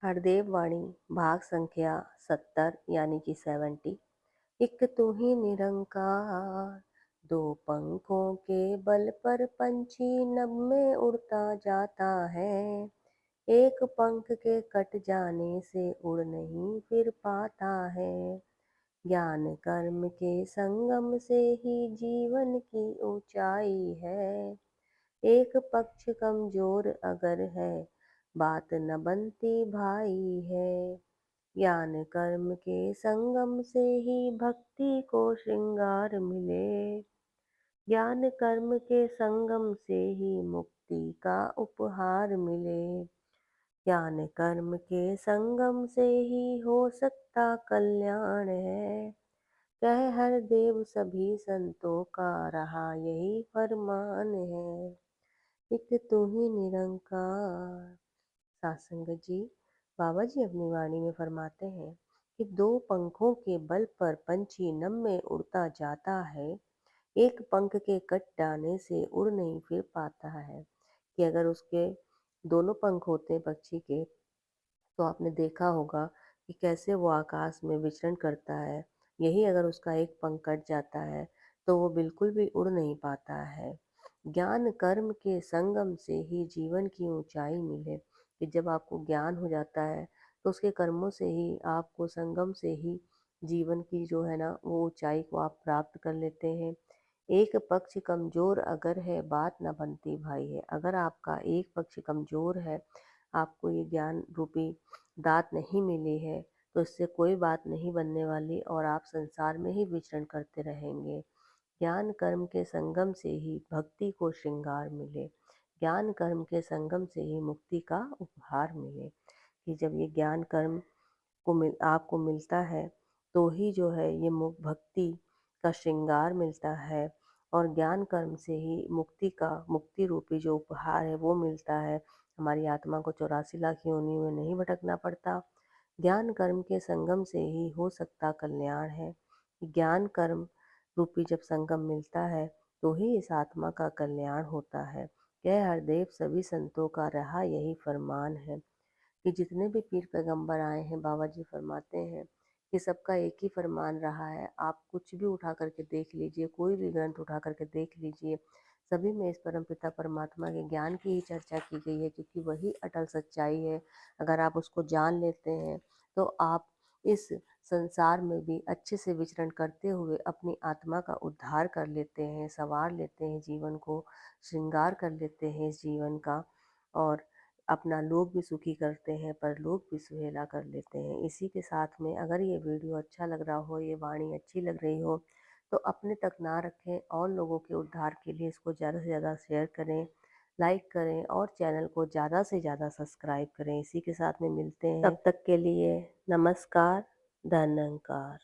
हरदेव वाणी भाग संख्या 70 यानी कि 70। एक तू ही निरंकार, दो पंखों के बल पर पंछी नभ में उड़ता जाता है। एक पंख के कट जाने से उड़ नहीं फिर पाता है। ज्ञान कर्म के संगम से ही जीवन की ऊंचाई है। एक पक्ष कमजोर अगर है, बात न बनती भाई है। ज्ञान कर्म के संगम से ही भक्ति को श्रृंगार मिले। ज्ञान कर्म के संगम से ही मुक्ति का उपहार मिले। ज्ञान कर्म के संगम से ही हो सकता कल्याण है। कह हर देव सभी संतों का रहा यही फरमान है। एक तू ही निरंकार। सासंगत जी, बाबा जी अपनी वाणी में फरमाते हैं कि दो पंखों के बल पर पंछी नभ में उड़ता जाता है। एक पंख के कट जाने से उड़ नहीं फिर पाता है। कि अगर उसके दोनों पंख होते हैं पक्षी के, तो आपने देखा होगा कि कैसे वो आकाश में विचरण करता है। यही अगर उसका एक पंख कट जाता है तो वो बिल्कुल भी उड़ नहीं पाता है। ज्ञान कर्म के संगम से ही जीवन की ऊंचाई मिले। कि जब आपको ज्ञान हो जाता है तो उसके कर्मों से ही आपको संगम से ही जीवन की जो है ना वो ऊंचाई को आप प्राप्त कर लेते हैं। एक पक्ष कमजोर अगर है, बात न बनती भाई है। अगर आपका एक पक्ष कमजोर है, आपको ये ज्ञान रूपी दात नहीं मिली है, तो इससे कोई बात नहीं बनने वाली और आप संसार में ही विचरण करते रहेंगे। ज्ञान कर्म के संगम से ही भक्ति को श्रृंगार मिले। ज्ञान कर्म के संगम से ही मुक्ति का उपहार मिले। कि जब ये ज्ञान कर्म आपको मिलता है तो ही जो है ये भक्ति का श्रृंगार मिलता है। और ज्ञान कर्म से ही मुक्ति रूपी जो उपहार है वो मिलता है। हमारी आत्मा को 84 लाख योनियों में नहीं भटकना पड़ता। ज्ञान कर्म के संगम से ही हो सकता कल्याण है। ज्ञान कर्म रूपी जब संगम मिलता है तो ही इस आत्मा का कल्याण होता है। कह हरदेव सभी संतों का रहा यही फरमान है। कि जितने भी पीर पैगंबर आए हैं, बाबा जी फरमाते हैं कि सबका एक ही फरमान रहा है। आप कुछ भी उठा करके देख लीजिए, कोई भी ग्रंथ उठा करके देख लीजिए, सभी में इस परमपिता परमात्मा के ज्ञान की ही चर्चा की गई है, क्योंकि वही अटल सच्चाई है। अगर आप उसको जान लेते हैं तो आप इस संसार में भी अच्छे से विचरण करते हुए अपनी आत्मा का उद्धार कर लेते हैं, संवार लेते हैं, जीवन को श्रृंगार कर लेते हैं इस जीवन का। और अपना लोक भी सुखी करते हैं, परलोक भी सुहेला कर लेते हैं। इसी के साथ में अगर ये वीडियो अच्छा लग रहा हो, ये वाणी अच्छी लग रही हो, तो अपने तक ना रखें और लोगों के उद्धार के लिए इसको ज़्यादा से ज़्यादा शेयर करें, लाइक करें और चैनल को ज़्यादा से ज़्यादा सब्सक्राइब करें। इसी के साथ में मिलते हैं, तब तक के लिए नमस्कार, धन्यवाद।